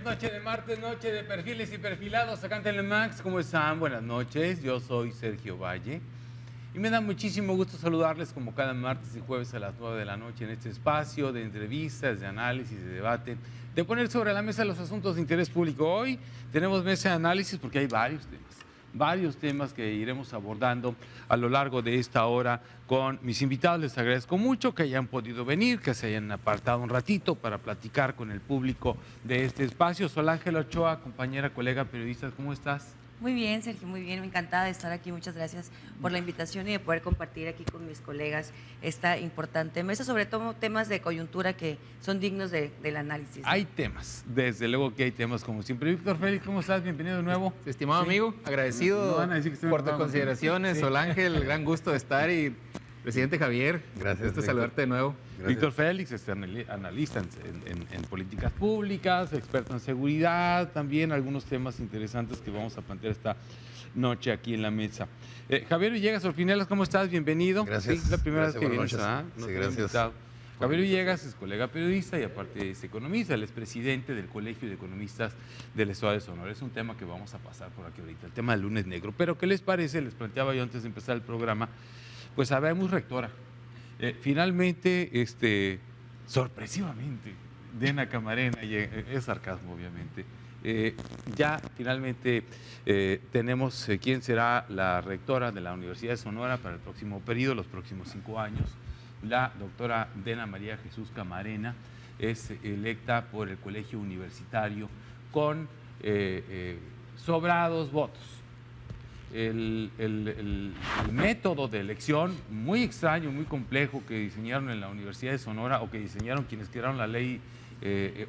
noche de martes, noche de perfiles y perfilados acá en Telemax. ¿Cómo están? Buenas noches, yo soy Sergio Valle y me da muchísimo gusto saludarles como cada martes y jueves a las 9 de la noche en este espacio de entrevistas, de análisis, de debate, de poner sobre la mesa los asuntos de interés público. Hoy tenemos mesa de análisis porque hay varios temas que iremos abordando a lo largo de esta hora con mis invitados. Les agradezco mucho que hayan podido venir, que se hayan apartado un ratito para platicar con el público de este espacio. Sol Ángela Ochoa, compañera, colega, periodista, ¿cómo estás? Muy bien, Sergio, muy bien. Encantada de estar aquí. Muchas gracias por la invitación y de poder compartir aquí con mis colegas esta importante mesa, sobre todo temas de coyuntura que son dignos del análisis, ¿no? Hay temas, desde luego que hay temas como siempre. Víctor Félix, ¿cómo estás? Bienvenido de nuevo. Estimado amigo, agradecido No van a decir que estoy por tus enojado consideraciones. contigo. Sí. Sol Ángel, gran gusto de estar y presidente Javier, Gracias, gusto de Víctor. saludarte de nuevo. Gracias. Víctor Félix, analista en políticas públicas, experto en seguridad, también algunos temas interesantes que vamos a plantear esta noche aquí en la mesa. Javier Villegas Orfinelas, ¿cómo estás? Bienvenido. Gracias. Sí, la primera Gracias, vez que buenas vienes, noches. ¿ah? No Sí, te había gracias. invitado. Javier Villegas es colega periodista y aparte es economista, él es presidente del Colegio de Economistas del Estado de Sonora. Es un tema que vamos a pasar por aquí ahorita, el tema del lunes negro. Pero ¿qué les parece? Les planteaba yo antes de empezar el programa, pues habemos rectora. Finalmente, sorpresivamente, Dena Camarena, y es sarcasmo obviamente, ya finalmente tenemos quién será la rectora de la Universidad de Sonora para el próximo periodo, los próximos 5 años. La doctora Dena María Jesús Camarena es electa por el Colegio Universitario con sobrados votos. El método de elección muy extraño, muy complejo que diseñaron en la Universidad de Sonora o que diseñaron quienes crearon la ley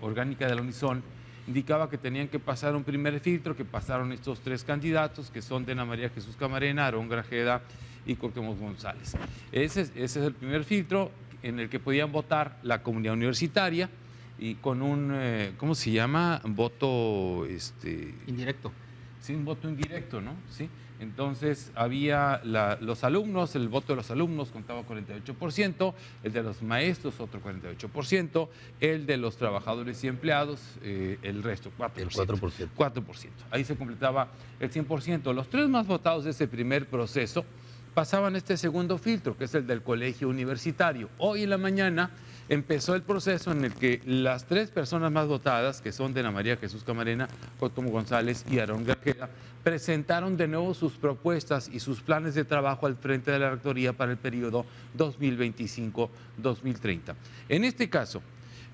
orgánica de la Unison, indicaba que tenían que pasar un primer filtro, que pasaron estos 3 candidatos, que son Dena María Jesús Camarena, Aarón Grajeda y Cuauhtémoc González. Ese es el primer filtro en el que podían votar la comunidad universitaria y con un, ¿cómo se llama? Voto, Indirecto. Sí, un voto indirecto, ¿no? Sí. Entonces había los alumnos, el voto de los alumnos contaba 48%, el de los maestros otro 48%, el de los trabajadores y empleados el resto, 4%. El 4%. 4%. Ahí se completaba el 100%. Los 3 más votados de ese primer proceso pasaban este segundo filtro, que es el del colegio universitario. Hoy en la mañana empezó el proceso en el que las 3 personas más votadas, que son Dena María Jesús Camarena, Cuauhtémoc González y Aarón Grajeda, presentaron de nuevo sus propuestas y sus planes de trabajo al frente de la rectoría para el periodo 2025-2030. En este caso,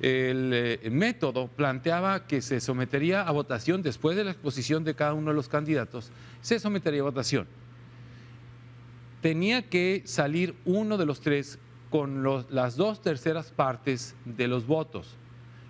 el método planteaba que se sometería a votación después de la exposición de cada uno de los candidatos, se sometería a votación. Tenía que salir uno de los 3 con las 2/3 partes de los votos.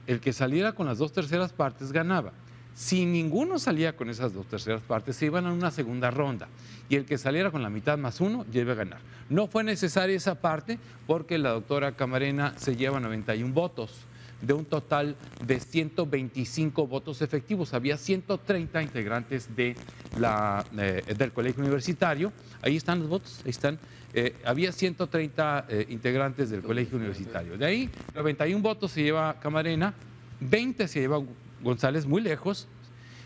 El que saliera con las 2/3 partes ganaba. Si ninguno salía con esas 2/3 partes, se iban a una segunda ronda. Y el que saliera con la mitad más 1, ya iba a ganar. No fue necesaria esa parte porque la doctora Camarena se lleva 91 votos de un total de 125 votos efectivos. Había 130 integrantes del colegio universitario. Ahí están los votos, ahí están. Había 130 integrantes del colegio universitario. De ahí, 91 votos se lleva Camarena, 20 se lleva González, muy lejos,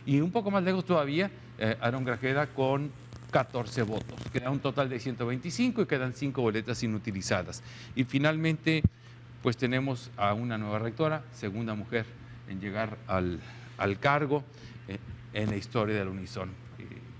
y un poco más lejos todavía, Aarón Grajeda con 14 votos. Queda un total de 125 y quedan 5 boletas inutilizadas. Y finalmente, pues tenemos a una nueva rectora, segunda mujer en llegar al cargo en la historia de la Unison.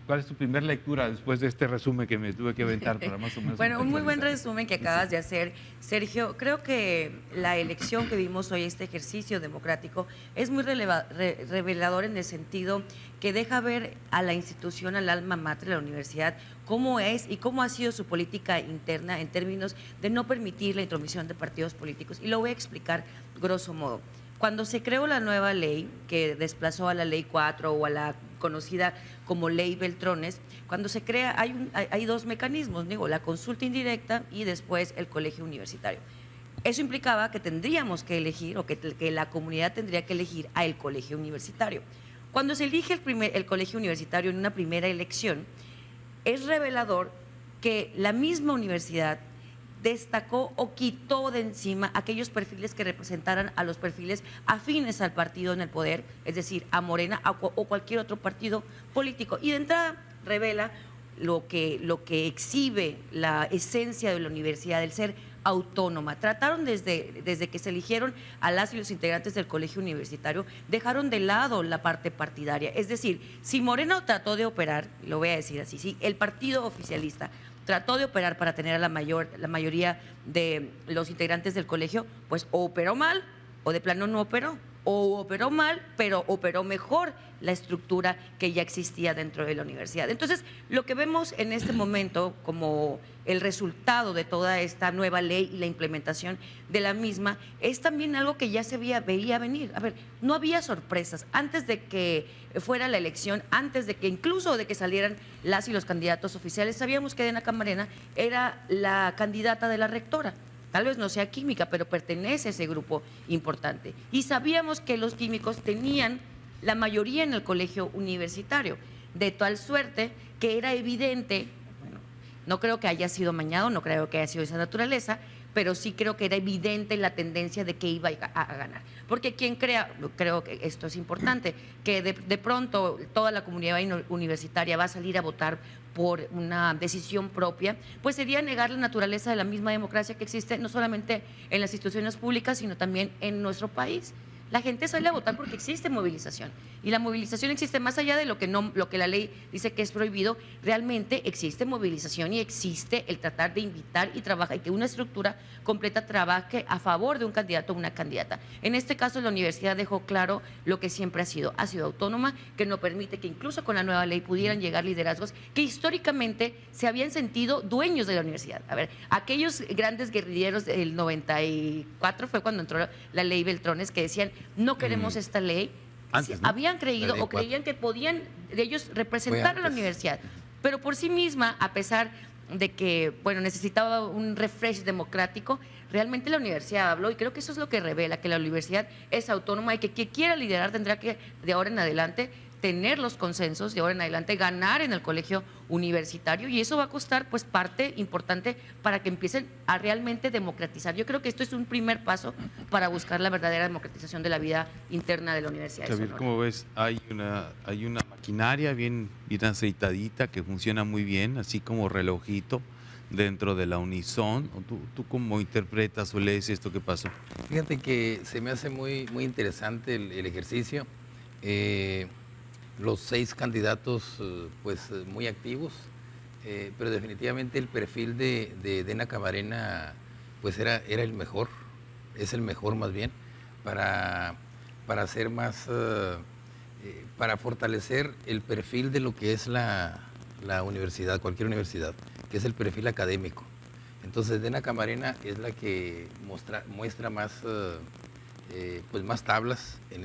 ¿Cuál es tu primera lectura después de este resumen que me tuve que aventar para más o menos? Bueno, un muy buen contextualizar? resumen que acabas de hacer, Sergio. Creo que la elección que vimos hoy, este ejercicio democrático, es muy revelador en el sentido que deja ver a la institución, al alma mater de la universidad, cómo es y cómo ha sido su política interna en términos de no permitir la intromisión de partidos políticos. Y lo voy a explicar grosso modo. Cuando se creó la nueva ley, que desplazó a la Ley 4 o a la conocida como Ley Beltrones, cuando se crea hay 2 mecanismos, digo, la consulta indirecta y después el colegio universitario. Eso implicaba que tendríamos que elegir, o que la comunidad tendría que elegir a el colegio universitario. Cuando se elige el colegio universitario en una primera elección, es revelador que la misma universidad destacó o quitó de encima aquellos perfiles que representaran a los perfiles afines al partido en el poder, es decir, a Morena o cualquier otro partido político. Y de entrada revela lo que exhibe la esencia de la universidad, del ser autónoma. Trataron desde que se eligieron a las y los integrantes del colegio universitario, dejaron de lado la parte partidaria. Es decir, si Morena trató de operar, lo voy a decir así, si el partido oficialista trató de operar para tener a la mayoría de los integrantes del colegio, pues o operó mal o de plano no operó, o operó mal, pero operó mejor la estructura que ya existía dentro de la universidad. Entonces, lo que vemos en este momento como el resultado de toda esta nueva ley y la implementación de la misma es también algo que ya se veía venir. A ver, no había sorpresas. Antes de que fuera la elección, antes de que incluso de que salieran las y los candidatos oficiales, sabíamos que Dena Camarena era la candidata de la rectora. Tal vez no sea química, pero pertenece a ese grupo importante. Y sabíamos que los químicos tenían la mayoría en el colegio universitario, de tal suerte que era evidente, bueno, no creo que haya sido amañado, no creo que haya sido de esa naturaleza, pero sí creo que era evidente la tendencia de que iba a ganar. Porque quien creo que esto es importante, que de pronto toda la comunidad universitaria va a salir a votar por una decisión propia, pues sería negar la naturaleza de la misma democracia que existe no solamente en las instituciones públicas, sino también en nuestro país. La gente sale a votar porque existe movilización y la movilización existe más allá de lo que la ley dice que es prohibido. Realmente existe movilización y existe el tratar de invitar y trabajar y que una estructura completa trabaje a favor de un candidato o una candidata. En este caso la universidad dejó claro lo que siempre ha sido autónoma, que no permite que incluso con la nueva ley pudieran llegar liderazgos que históricamente se habían sentido dueños de la universidad. A ver, aquellos grandes guerrilleros del 94 fue cuando entró la ley Beltrones que decían no queremos esta ley. Antes, ¿no? Habían creído o creían que podían de ellos representar a la universidad, pero por sí misma, a pesar de que bueno necesitaba un refresh democrático, realmente la universidad habló y creo que eso es lo que revela que la universidad es autónoma y que quien quiera liderar tendrá que de ahora en adelante tener los consensos, de ahora en adelante ganar en el colegio universitario y eso va a costar pues parte importante para que empiecen a realmente democratizar. Yo creo que esto es un primer paso para buscar la verdadera democratización de la vida interna de la Universidad de Sonora. Como ves, hay una maquinaria bien aceitadita que funciona muy bien, así como relojito dentro de la Unison. ¿Tú cómo interpretas o lees esto que pasó? Fíjate que se me hace muy interesante el ejercicio. Los 6 candidatos pues muy activos, pero definitivamente el perfil de Dena Camarena pues era el mejor, es el mejor más bien, para hacer más, para fortalecer el perfil de lo que es la universidad, cualquier universidad, que es el perfil académico. Entonces Dena Camarena es la que muestra más, pues más tablas en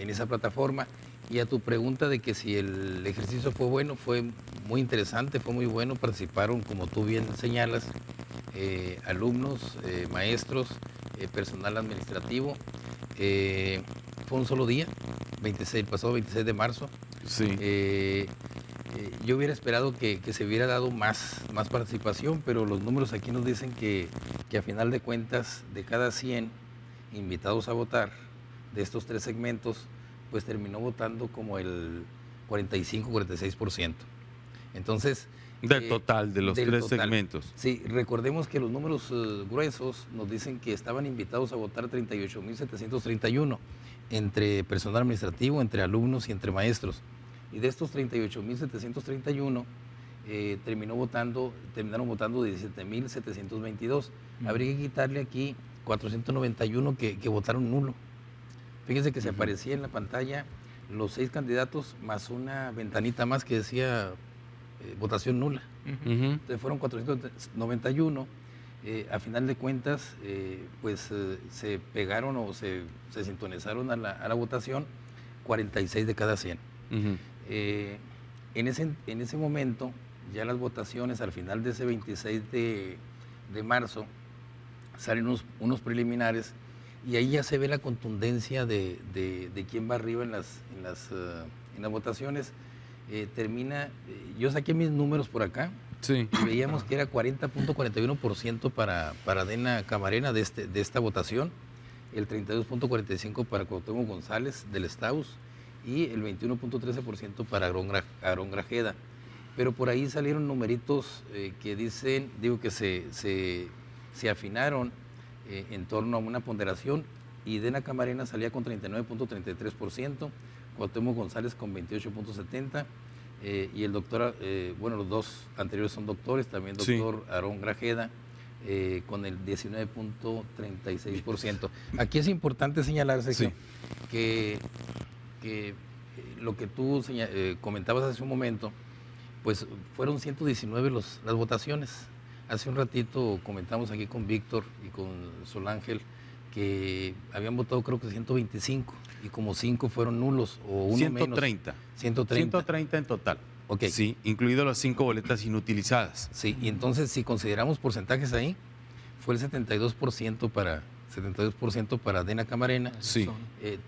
esa plataforma. Y a tu pregunta de que si el ejercicio fue bueno, fue muy interesante, fue muy bueno, participaron, como tú bien señalas, alumnos, maestros, personal administrativo. Fue un solo día, pasado 26 de marzo. Sí. Yo hubiera esperado que se hubiera dado más participación, pero los números aquí nos dicen que a final de cuentas, de cada 100 invitados a votar, de estos 3 segmentos, pues terminó votando como el 45-46%. Entonces... Del total, de los 3 segmentos. Sí, recordemos que los números gruesos nos dicen que estaban invitados a votar 38.731 entre personal administrativo, entre alumnos y entre maestros. Y de estos 38.731 terminaron votando 17.722. Habría que quitarle aquí 491 que votaron nulo. Fíjense que se aparecía en la pantalla los 6 candidatos más una ventanita más que decía votación nula. Entonces fueron 491. A final de cuentas, se pegaron o se sintonizaron a la votación 46 de cada 100. En ese momento, ya las votaciones al final de ese 26 de marzo, salen unos preliminares y ahí ya se ve la contundencia de quién va arriba en las votaciones. Yo saqué mis números por acá, Sí. y veíamos que era 40.41% para Dena Camarena de esta votación, el 32.45% para Cuauhtémoc González del Estaus y el 21.13% para Aarón Grajeda. Pero por ahí salieron numeritos que dicen, que se afinaron en torno a una ponderación, y Dena Camarena salía con 39.33%, Cuauhtémoc González con 28.70%, y el doctor, los dos anteriores son doctores, también doctor Aarón Grajeda, con el 19.36%. Aquí es importante señalar, Sergio, que lo que tú comentabas hace un momento, pues fueron 119 las votaciones. Hace un ratito comentamos aquí con Víctor y con Sol Ángel que habían votado creo que 125 y como 5 fueron nulos o uno 130. menos. 130. 130 en total. Ok. Sí, incluido las 5 boletas inutilizadas. Sí, y entonces si consideramos porcentajes ahí, fue el 72% para Dena Camarena. Sí.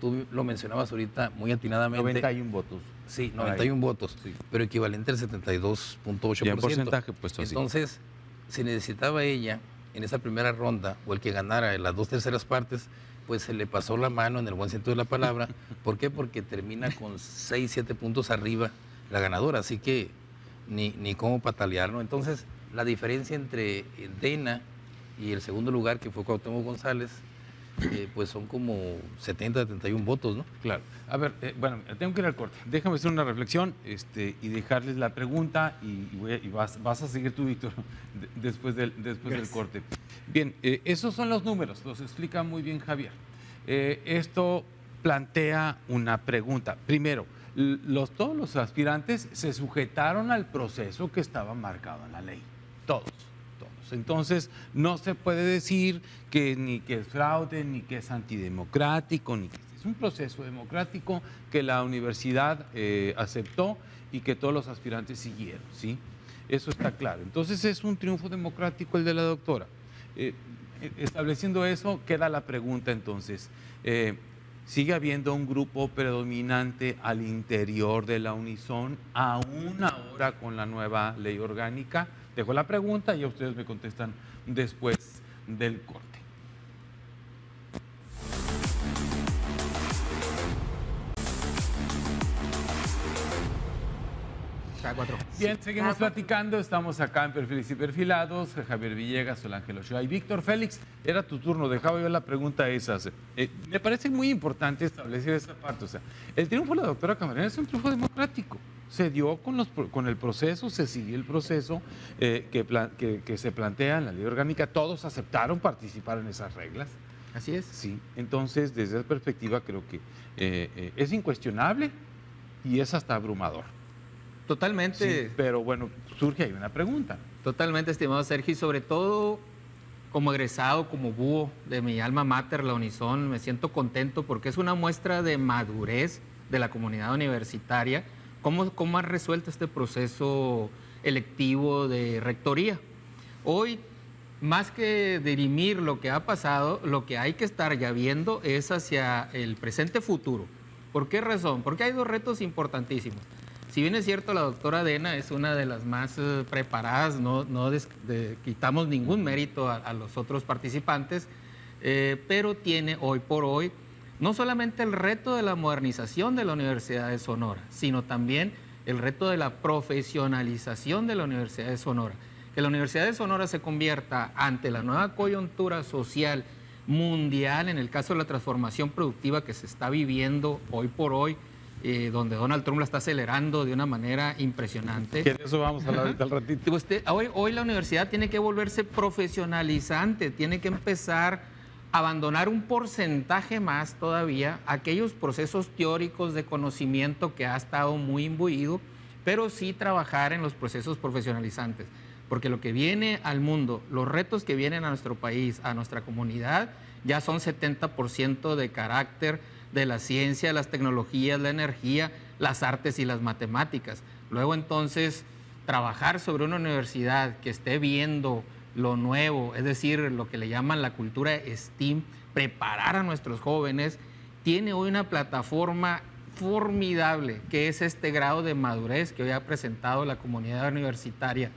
Tú lo mencionabas ahorita muy atinadamente. 91 votos. Sí, 91 votos, sí, pero equivalente al 72.8%. Y en porcentaje puesto así. Entonces, si necesitaba ella en esa primera ronda, o el que ganara en las 2/3 partes, pues se le pasó la mano en el buen sentido de la palabra. ¿Por qué? Porque termina con 6, 7 puntos arriba la ganadora, así que ni cómo patalear, ¿no? Entonces, la diferencia entre Dena y el segundo lugar, que fue Cuauhtémoc González, pues son como 70, 71 votos, ¿no? Claro. A ver, tengo que ir al corte. Déjame hacer una reflexión y dejarles la pregunta y vas a seguir tú, Víctor, después del corte. Bien, esos son los números, los explica muy bien Javier. Esto plantea una pregunta. Primero, todos los aspirantes se sujetaron al proceso que estaba marcado en la ley. Todos. Entonces, no se puede decir que ni que es fraude, ni que es antidemocrático, ni que es un proceso democrático que la universidad aceptó y que todos los aspirantes siguieron, ¿sí? Eso está claro. Entonces, es un triunfo democrático el de la doctora. Estableciendo eso, queda la pregunta entonces. ¿Sigue habiendo un grupo predominante al interior de la Unison, aún ahora con la nueva ley orgánica? Dejo la pregunta y a ustedes me contestan después del corte. Bien, seguimos platicando, estamos acá en Perfiles y Perfilados, Javier Villegas, Sol Ángel Ochoa y Víctor Félix. Era tu turno, dejaba yo la pregunta esa. Me parece muy importante establecer esta parte. O sea, el triunfo de la doctora Camarena es un triunfo democrático. Se dio con el proceso, se siguió el proceso que se plantea en la ley orgánica. Todos aceptaron participar en esas reglas. Así es. Sí, entonces desde esa perspectiva creo que es incuestionable y es hasta abrumador. Totalmente. Sí, pero bueno, surge ahí una pregunta. Totalmente, estimado Sergio, y sobre todo como egresado, como búho de mi alma mater, la Unison, me siento contento porque es una muestra de madurez de la comunidad universitaria. ¿Cómo ha resuelto este proceso electivo de rectoría? Hoy, más que dirimir lo que ha pasado, lo que hay que estar ya viendo es hacia el presente futuro. ¿Por qué razón? Porque hay dos retos importantísimos. Si bien es cierto, la doctora Dena es una de las más preparadas, no quitamos ningún mérito a los otros participantes, pero tiene hoy por hoy no solamente el reto de la modernización de la Universidad de Sonora, sino también el reto de la profesionalización de la Universidad de Sonora. Que la Universidad de Sonora se convierta ante la nueva coyuntura social mundial, en el caso de la transformación productiva que se está viviendo hoy por hoy, donde Donald Trump la está acelerando de una manera impresionante. Que de eso vamos a hablar ahorita al ratito. Hoy la universidad tiene que volverse profesionalizante, tiene que empezar a abandonar un porcentaje más todavía aquellos procesos teóricos de conocimiento que ha estado muy imbuido, pero sí trabajar en los procesos profesionalizantes. Porque lo que viene al mundo, los retos que vienen a nuestro país, a nuestra comunidad, ya son 70% de carácter de la ciencia, las tecnologías, la energía, las artes y las matemáticas. Luego entonces trabajar sobre una universidad que esté viendo lo nuevo, es decir, lo que le llaman la cultura STEAM, preparar a nuestros jóvenes, tiene hoy una plataforma formidable que es este grado de madurez que hoy ha presentado la comunidad universitaria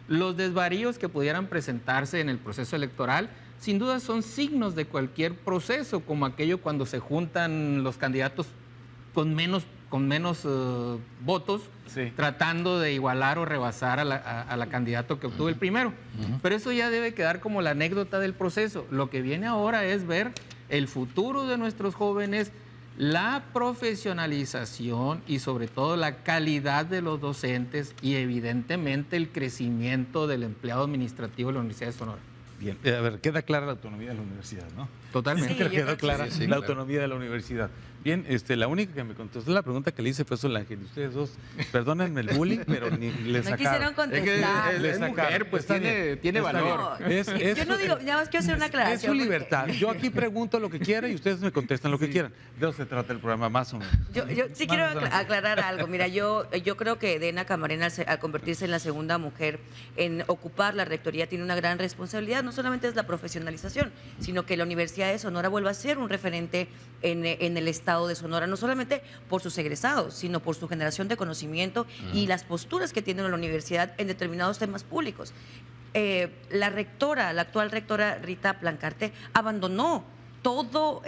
Los desvaríos que pudieran presentarse en el proceso electoral, sin duda son signos de cualquier proceso, como aquello cuando se juntan los candidatos con menos votos, Sí. tratando de igualar o rebasar a la candidato que obtuvo el primero. Pero eso ya debe quedar como la anécdota del proceso. Lo que viene ahora es ver el futuro de nuestros jóvenes, la profesionalización y sobre todo la calidad de los docentes y evidentemente el crecimiento del empleado administrativo de la Universidad de Sonora. Bien, a ver, queda clara la autonomía de la universidad, ¿no? Totalmente. Sí, yo creo Quedó que clara sí, la claro. autonomía de la universidad. Bien, la única que me contestó la pregunta que le hice fue Sol Ángel. Ustedes dos, perdónenme el bullying, pero ni le No sacaron. quisieron contestar. Le es sacaron. mujer, pues Está tiene bien, está valor. bien. Yo no digo, nada más quiero hacer una Es aclaración. su porque- libertad. Yo aquí pregunto lo que quiera y ustedes me contestan lo que quieran. De eso se trata el programa, más o menos. Yo sí quiero aclarar algo. Mira, yo creo que Dena Camarena, al convertirse en la segunda mujer en ocupar la rectoría, tiene una gran responsabilidad. No solamente es la profesionalización, sino que la Universidad de Sonora vuelva a ser un referente en el estado de Sonora, no solamente por sus egresados, sino por su generación de conocimiento y las posturas que tiene la universidad en determinados temas públicos. La actual rectora Rita Plancarte, abandonó todo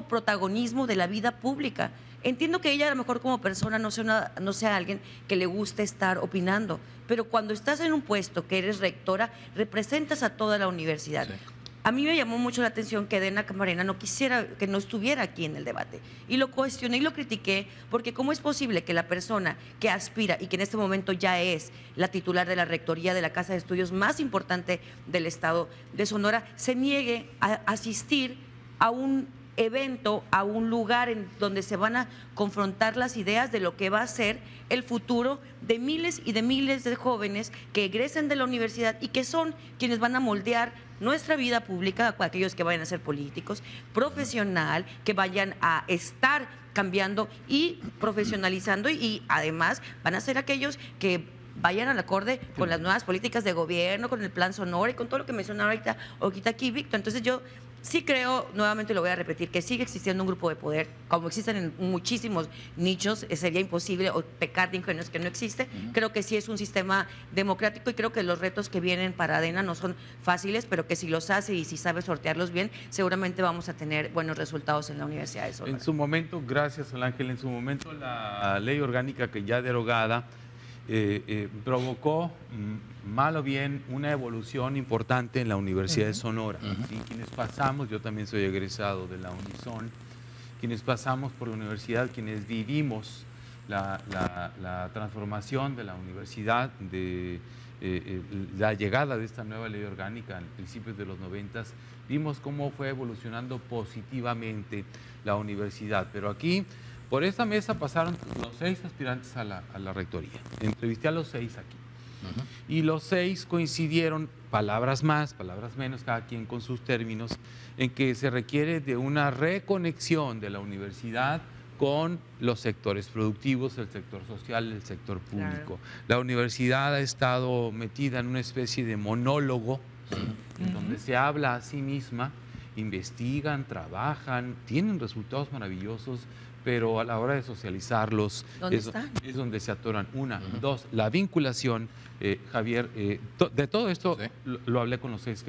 protagonismo de la vida pública. Entiendo que ella a lo mejor como persona no sea alguien que le guste estar opinando, pero cuando estás en un puesto que eres rectora, representas a toda la universidad. Sí. A mí me llamó mucho la atención que Dena Camarena no quisiera que no estuviera aquí en el debate. Y lo cuestioné y lo critiqué porque cómo es posible que la persona que aspira y que en este momento ya es la titular de la rectoría de la casa de estudios más importante del estado de Sonora se niegue a asistir a un evento, a un lugar en donde se van a confrontar las ideas de lo que va a ser el futuro de miles y de miles de jóvenes que egresen de la universidad y que son quienes van a moldear nuestra vida pública, aquellos que vayan a ser políticos, profesional, que vayan a estar cambiando y profesionalizando y además van a ser aquellos que vayan al acorde con las nuevas políticas de gobierno, con el plan Sonora y con todo lo que mencionaba ahorita aquí Víctor. Entonces yo sí creo, nuevamente lo voy a repetir, que sigue existiendo un grupo de poder, como existen en muchísimos nichos, sería imposible o pecar de ingenuos que no existe. Creo que sí es un sistema democrático y creo que los retos que vienen para ADENA no son fáciles, pero que si los hace y si sabe sortearlos bien, seguramente vamos a tener buenos resultados en la Universidad de Sonora. En su momento, gracias Sol Ángel, en su momento la ley orgánica que ya derogada provocó, mal o bien, una evolución importante en la Universidad de Sonora. ¿Sí? Quienes pasamos, yo también soy egresado de la Unison, quienes pasamos por la universidad, quienes vivimos la transformación de la universidad, de la llegada de esta nueva ley orgánica a principios de los 90, vimos cómo fue evolucionando positivamente la universidad. Pero aquí, por esta mesa pasaron los 6 aspirantes a la rectoría. Entrevisté a los 6 aquí. Y los 6 coincidieron, palabras más, palabras menos, cada quien con sus términos, en que se requiere de una reconexión de la universidad con los sectores productivos, el sector social, el sector público. Claro. La universidad ha estado metida en una especie de monólogo, ¿sí? En donde se habla a sí misma, investigan, trabajan, tienen resultados maravillosos, pero a la hora de socializarlos ¿Dónde están? es donde se atoran. Una, dos, la vinculación, Javier, de todo esto Sí. lo hablé con los 6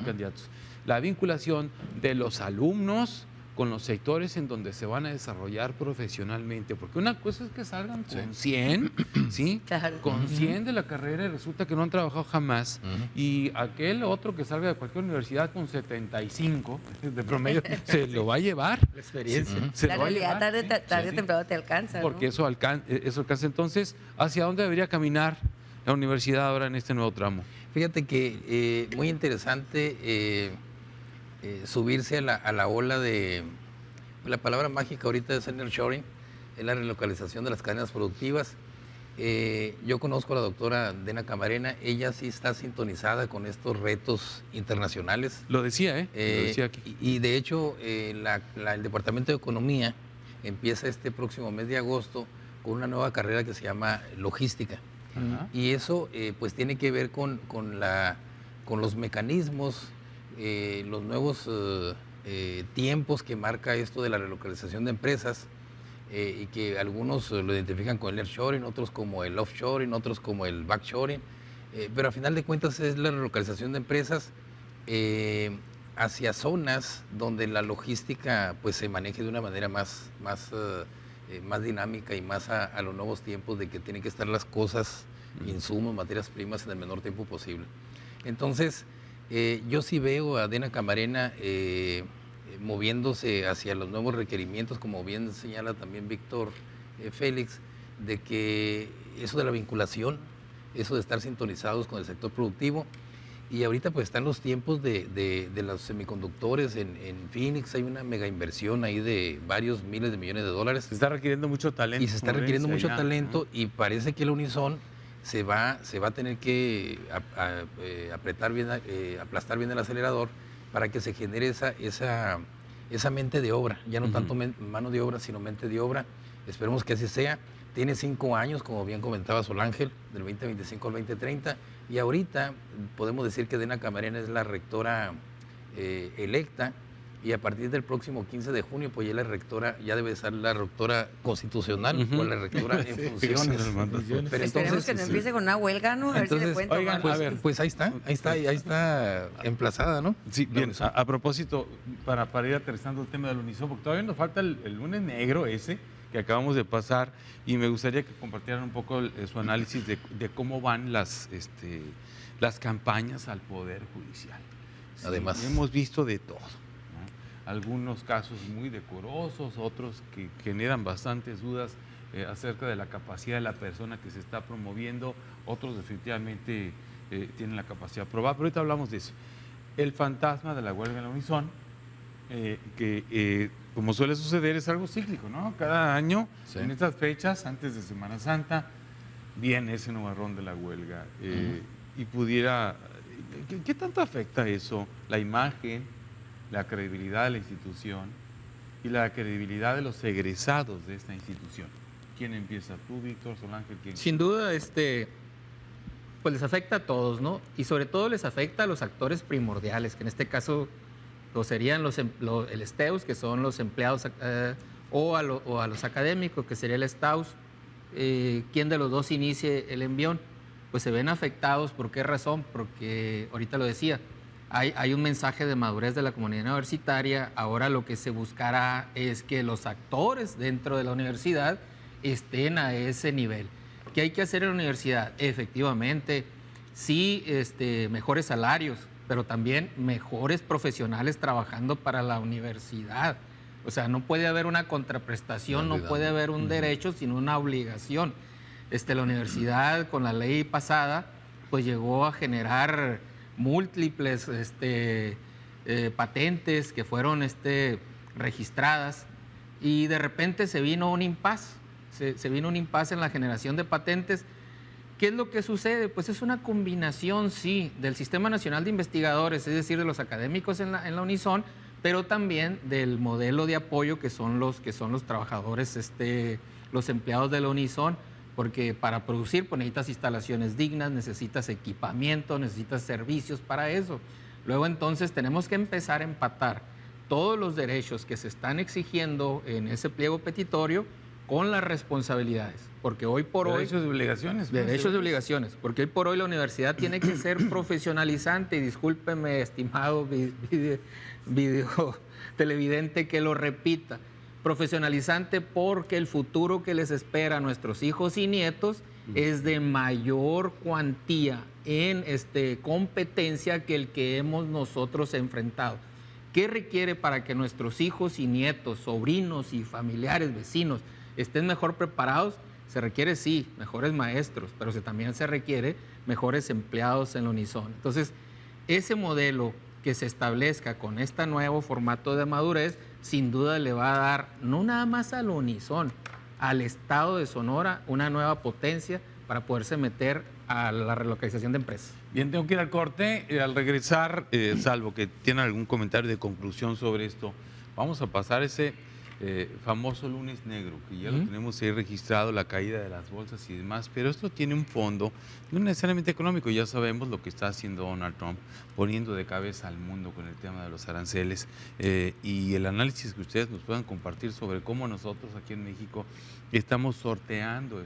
candidatos, la vinculación de los alumnos con los sectores en donde se van a desarrollar profesionalmente, porque una cosa es que salgan con 100, ¿sí? Claro. Con 100 de la carrera y resulta que no han trabajado jamás, y aquel otro que salga de cualquier universidad con 75 de promedio se lo va a llevar. La experiencia. Se La lo va a realidad llevar, tarde o sí. temprano te alcanza, ¿no? Porque eso alcanza. Entonces, ¿hacia dónde debería caminar la universidad ahora en este nuevo tramo? Fíjate que muy interesante subirse a la ola de, la palabra mágica ahorita es nearshoring, es la relocalización de las cadenas productivas. Yo conozco a la doctora Dena Camarena, ella sí está sintonizada con estos retos internacionales. Lo decía, ¿eh? Lo decía aquí. Y de hecho, el Departamento de Economía empieza este próximo mes de agosto con una nueva carrera que se llama logística. Ajá. Y eso pues tiene que ver con los mecanismos, los nuevos tiempos que marca esto de la relocalización de empresas y que algunos lo identifican con el nearshoring, otros como el offshoring, otros como el backshoring. pero a final de cuentas es la relocalización de empresas hacia zonas donde la logística pues se maneje de una manera más dinámica y más a los nuevos tiempos de que tienen que estar las cosas, insumos, materias primas en el menor tiempo posible. Entonces, yo sí veo a Dena Camarena moviéndose hacia los nuevos requerimientos, como bien señala también Víctor Félix, de que eso de la vinculación, eso de estar sintonizados con el sector productivo, y ahorita pues están los tiempos de los semiconductores en Phoenix, hay una mega inversión ahí de varios miles de millones de dólares. Se está requiriendo mucho talento. Y se está requiriendo mucho allá, talento, ¿no? y parece que el Unison se va a tener que aplastar bien el acelerador para que se genere esa mente de obra, ya no tanto mano de obra, sino mente de obra. Esperemos que así sea. Tiene 5 años, como bien comentaba Sol Ángel, del 2025 al 2030, y ahorita podemos decir que Dena Camarena es la rectora electa, y a partir del próximo 15 de junio, pues ya la rectora, ya debe ser la rectora constitucional o la rectora en funciones. Pero esperemos que no empiece con una huelga, ¿no? A ver si le pueden tomar. Pues ahí está emplazada, ¿no? Sí, bien, a propósito, para ir aterrizando el tema del Unison, porque todavía nos falta el lunes negro ese que acabamos de pasar, y me gustaría que compartieran un poco su análisis de cómo van las campañas al Poder Judicial. Sí, además, hemos visto de todo, ¿no? Algunos casos muy decorosos, otros que generan bastantes dudas acerca de la capacidad de la persona que se está promoviendo, otros definitivamente tienen la capacidad probada, pero ahorita hablamos de eso. El fantasma de la huelga en la Unison, como suele suceder, es algo cíclico, ¿no? Cada año, sí, en estas fechas, antes de Semana Santa, viene ese nubarrón de la huelga. Y pudiera... ¿Qué tanto afecta eso? La imagen, la credibilidad de la institución y la credibilidad de los egresados de esta institución. ¿Quién empieza? ¿Tú, Víctor, Sol Ángel? ¿Quién? Sin duda, pues les afecta a todos, ¿no? Y sobre todo les afecta a los actores primordiales, que en este caso serían el STEUS, que son los empleados, o a los académicos, que sería el STAUS. ¿Quién de los dos inicie el envión? Pues se ven afectados. ¿Por qué razón? Porque, ahorita lo decía, hay un mensaje de madurez de la comunidad universitaria. Ahora lo que se buscará es que los actores dentro de la universidad estén a ese nivel. ¿Qué hay que hacer en la universidad? Efectivamente, sí, mejores salarios, pero también mejores profesionales trabajando para la universidad. O sea, no puede haber una contraprestación, no puede haber un derecho, sino una obligación. La universidad, con la ley pasada, pues llegó a generar múltiples patentes que fueron registradas, y de repente se vino un impasse. Se vino un impasse en la generación de patentes. ¿Qué es lo que sucede? Pues es una combinación, sí, del Sistema Nacional de Investigadores, es decir, de los académicos en la Unison, pero también del modelo de apoyo que son los trabajadores, los empleados de la Unison, porque para producir pues necesitas instalaciones dignas, necesitas equipamiento, necesitas servicios para eso. Luego entonces tenemos que empezar a empatar todos los derechos que se están exigiendo en ese pliego petitorio con las responsabilidades, porque hoy por hoy... Derechos y obligaciones. Derechos y obligaciones, porque hoy por hoy la universidad tiene que ser profesionalizante, y discúlpeme, estimado video televidente, que lo repita, profesionalizante, porque el futuro que les espera a nuestros hijos y nietos es de mayor cuantía en competencia que el que hemos nosotros enfrentado. ¿Qué requiere para que nuestros hijos y nietos, sobrinos y familiares, vecinos, estén mejor preparados? Se requiere, sí, mejores maestros, pero también se requiere mejores empleados en la Unison. Entonces, ese modelo que se establezca con este nuevo formato de madurez, sin duda le va a dar, no nada más a la Unison, al Estado de Sonora, una nueva potencia para poderse meter a la relocalización de empresas. Bien, tengo que ir al corte. Al regresar, salvo que tienen algún comentario de conclusión sobre esto, vamos a pasar ese famoso lunes negro, que ya lo tenemos ahí registrado, la caída de las bolsas y demás, pero esto tiene un fondo no necesariamente económico. Ya sabemos lo que está haciendo Donald Trump, poniendo de cabeza al mundo con el tema de los aranceles, y el análisis que ustedes nos puedan compartir sobre cómo nosotros aquí en México estamos sorteando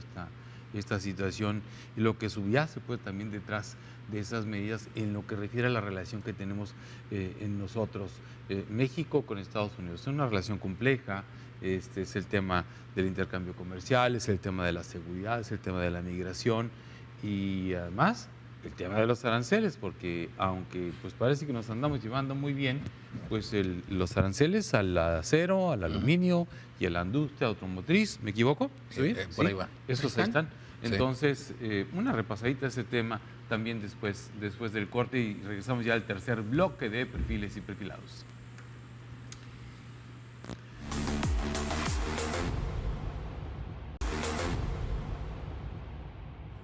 esta situación y lo que subyace pues también detrás de esas medidas en lo que refiere a la relación que tenemos en nosotros, México con Estados Unidos. Es una relación compleja, es el tema del intercambio comercial, es el tema de la seguridad, es el tema de la migración y además el tema de los aranceles, porque aunque pues parece que nos andamos llevando muy bien, pues los aranceles al acero, al aluminio y a la industria automotriz, ¿me equivoco? ¿Sí? Por ahí va. Esos Ahí están. están. Entonces, una repasadita a ese tema también después del corte y regresamos ya al tercer bloque de Perfiles y Perfilados.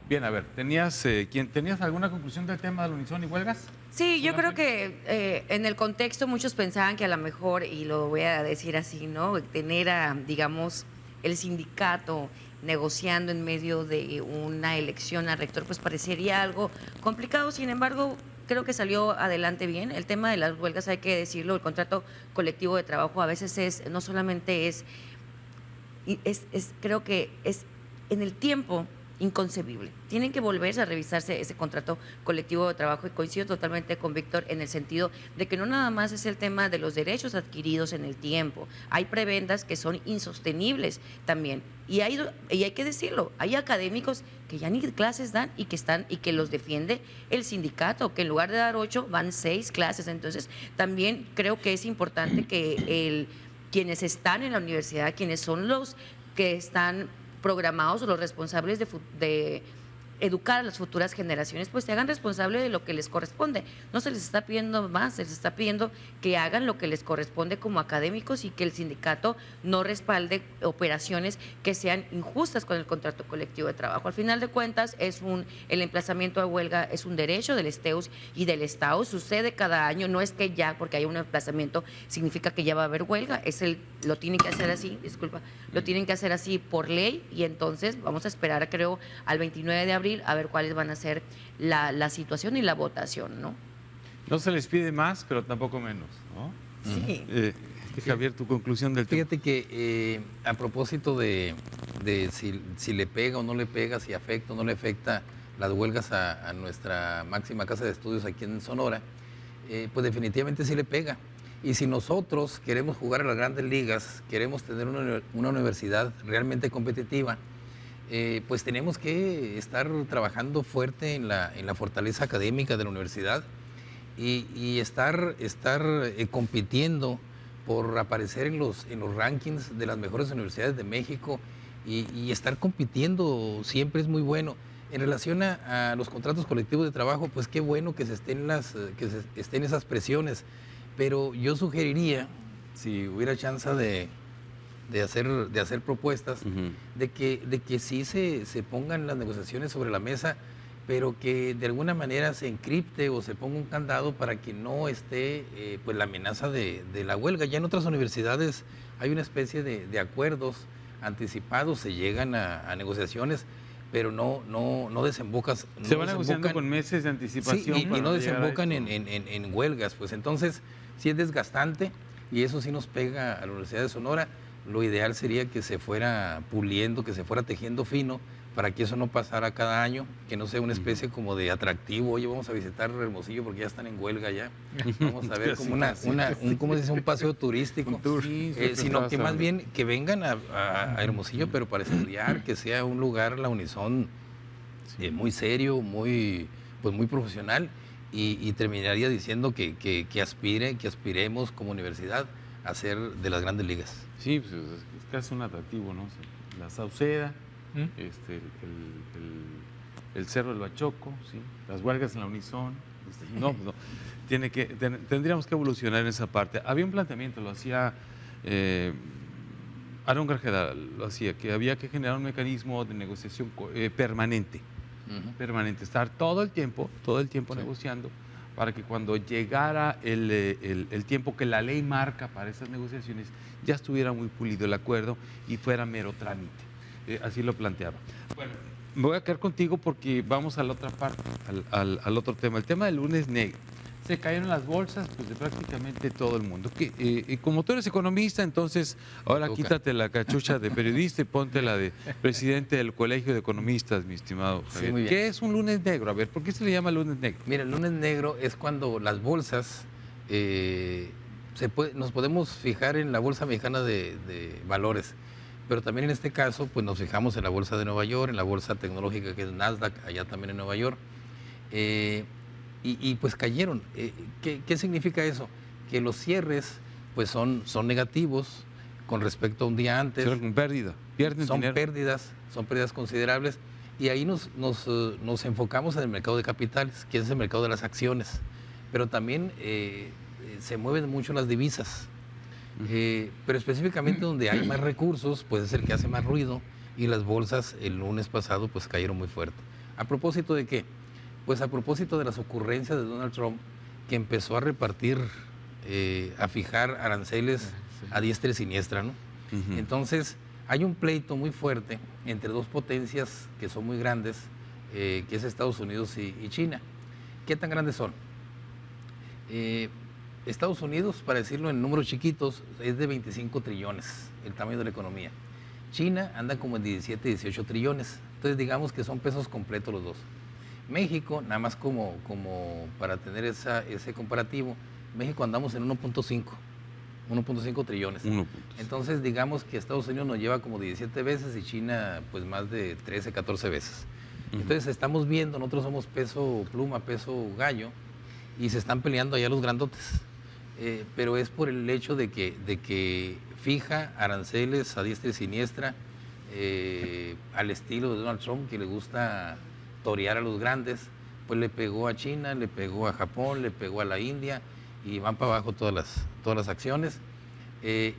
Bien, a ver, ¿tenías alguna conclusión del tema del Unison y huelgas? Sí, yo creo que en el contexto muchos pensaban que a lo mejor, y lo voy a decir así, ¿no? Tener a, digamos, el sindicato negociando en medio de una elección al rector, pues parecería algo complicado. Sin embargo, creo que salió adelante bien. El tema de las huelgas, hay que decirlo, el contrato colectivo de trabajo a veces no solamente creo que es en el tiempo inconcebible. Tienen que volverse a revisarse ese contrato colectivo de trabajo y coincido totalmente con Víctor en el sentido de que no nada más es el tema de los derechos adquiridos en el tiempo. Hay prebendas que son insostenibles también y hay que decirlo, hay académicos que ya ni clases dan y que los defiende el sindicato, que en lugar de dar 8 van 6 clases. Entonces, también creo que es importante que quienes están en la universidad, quienes son los que están programados o los responsables de educar a las futuras generaciones, pues se hagan responsables de lo que les corresponde. No se les está pidiendo más, se les está pidiendo que hagan lo que les corresponde como académicos y que el sindicato no respalde operaciones que sean injustas con el contrato colectivo de trabajo. Al final de cuentas, el emplazamiento a huelga es un derecho del STEUS y del Estado, sucede cada año, no es que ya porque hay un emplazamiento significa que ya va a haber huelga, lo tienen que hacer así, lo tienen que hacer así por ley y entonces vamos a esperar, creo, al 29 de abril a ver cuáles van a ser la situación y la votación, ¿no? No se les pide más, pero tampoco menos, ¿no? Sí. Javier, tu conclusión del tema. Fíjate que a propósito de si le pega o no le pega, si afecta o no le afecta las huelgas a nuestra máxima casa de estudios aquí en Sonora, pues definitivamente sí le pega. Y si nosotros queremos jugar a las grandes ligas, queremos tener una universidad realmente competitiva, pues tenemos que estar trabajando fuerte en la fortaleza académica de la universidad y estar compitiendo por aparecer en los rankings de las mejores universidades de México y estar compitiendo siempre es muy bueno. En relación a los contratos colectivos de trabajo, pues qué bueno que se estén esas presiones, pero yo sugeriría, si hubiera chance de hacer propuestas, de que sí se pongan las negociaciones sobre la mesa, pero que de alguna manera se encripte o se ponga un candado para que no esté pues la amenaza de la huelga. Ya en otras universidades hay una especie de acuerdos anticipados, se llegan a negociaciones, pero no desembocas. Se van negociando con meses de anticipación. Sí, y no desembocan en huelgas. Pues entonces sí es desgastante y eso sí nos pega a la Universidad de Sonora. Lo ideal sería que se fuera puliendo, que se fuera tejiendo fino, para que eso no pasara cada año, que no sea una especie como de atractivo. Oye, vamos a visitar Hermosillo porque ya están en huelga ya. Vamos a ver como ¿cómo se dice? Un paseo turístico. Sino que más bien que vengan a Hermosillo, pero para estudiar, que sea un lugar, la Unison, muy serio, muy profesional, y terminaría diciendo que aspiremos como universidad a ser de las grandes ligas. Sí, pues es casi un atractivo, ¿no? La Sauceda, el Cerro del Bachoco, ¿sí? Las huelgas en la Unison. No. Tendríamos que evolucionar en esa parte. Había un planteamiento, lo hacía Aaron Grajeda, que había que generar un mecanismo de negociación permanente, estar todo el tiempo negociando, para que cuando llegara el tiempo que la ley marca para esas negociaciones, ya estuviera muy pulido el acuerdo y fuera mero trámite. Así lo planteaba. Bueno, me voy a quedar contigo porque vamos a la otra parte, al otro tema. El tema del lunes negro. se cayeron las bolsas pues, de prácticamente todo el mundo. Como tú eres economista, entonces ahora quítate la cachucha de periodista y ponte la de presidente del Colegio de Economistas, mi estimado Javier. Sí, muy bien. ¿Qué es un lunes negro? A ver, ¿por qué se le llama lunes negro? Mira, el lunes negro es cuando las bolsas, nos podemos fijar en la Bolsa Mexicana de Valores, pero también en este caso pues nos fijamos en la Bolsa de Nueva York, en la Bolsa Tecnológica que es Nasdaq, allá también en Nueva York. Y pues cayeron. ¿Qué significa eso? Que los cierres pues son negativos con respecto a un día antes. Con pérdida. Pierden son dinero. Son pérdidas considerables. Y ahí nos enfocamos en el mercado de capitales, que es el mercado de las acciones. Pero también se mueven mucho las divisas. Pero específicamente donde hay más recursos, pues es el que hace más ruido. Y las bolsas el lunes pasado pues cayeron muy fuerte. ¿A propósito de qué? Pues a propósito de las ocurrencias de Donald Trump, que empezó a repartir, a fijar aranceles a diestra y siniestra, ¿no? Entonces, hay un pleito muy fuerte entre dos potencias que son muy grandes, que es Estados Unidos y China. ¿Qué tan grandes son? Estados Unidos, para decirlo en números chiquitos, es de 25 trillones, el tamaño de la economía. China anda como en 17, 18 trillones. Entonces, digamos que son pesos completos los dos. México, nada más como para tener ese comparativo, México andamos en 1.5 trillones. Entonces, digamos que Estados Unidos nos lleva como 17 veces y China, pues más de 13, 14 veces. Entonces, estamos viendo, nosotros somos peso pluma, peso gallo, y se están peleando allá los grandotes. Pero es por el hecho de que fija aranceles a diestra y siniestra, al estilo de Donald Trump, que le gusta torear a los grandes, pues le pegó a China, le pegó a Japón, le pegó a la India y van para abajo todas las acciones.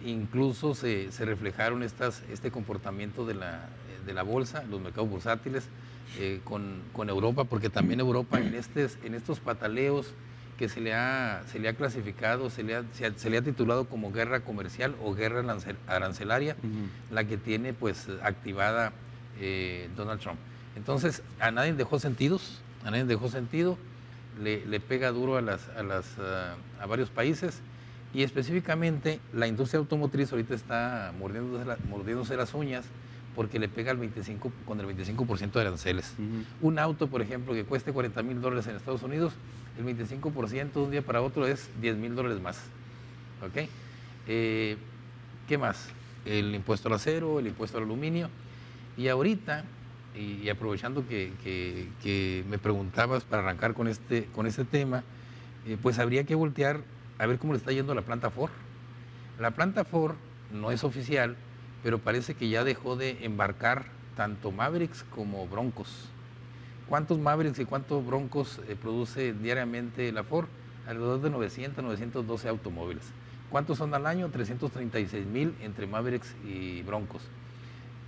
Incluso se reflejaron este comportamiento de la bolsa, los mercados bursátiles, con Europa, porque también Europa en estos pataleos que se le ha clasificado, se le ha titulado como guerra comercial o guerra arancelaria, la que tiene pues activada Donald Trump. Entonces, a nadie dejó sentido, le pega duro a varios países, y específicamente la industria automotriz ahorita está mordiéndose las uñas porque le pega con el 25% de aranceles. Un auto, por ejemplo, que cueste $40,000 en Estados Unidos, el 25% de un día para otro es $10,000 más. ¿Ok? ¿Qué más? El impuesto al acero, el impuesto al aluminio, y ahorita... Y aprovechando que me preguntabas para arrancar con este tema, pues habría que voltear a ver cómo le está yendo a la planta Ford. La planta Ford no es oficial, pero parece que ya dejó de embarcar tanto Mavericks como Broncos. ¿Cuántos Mavericks y cuántos Broncos produce diariamente la Ford? Alrededor de 912 automóviles. ¿Cuántos son al año? 336,000 entre Mavericks y Broncos.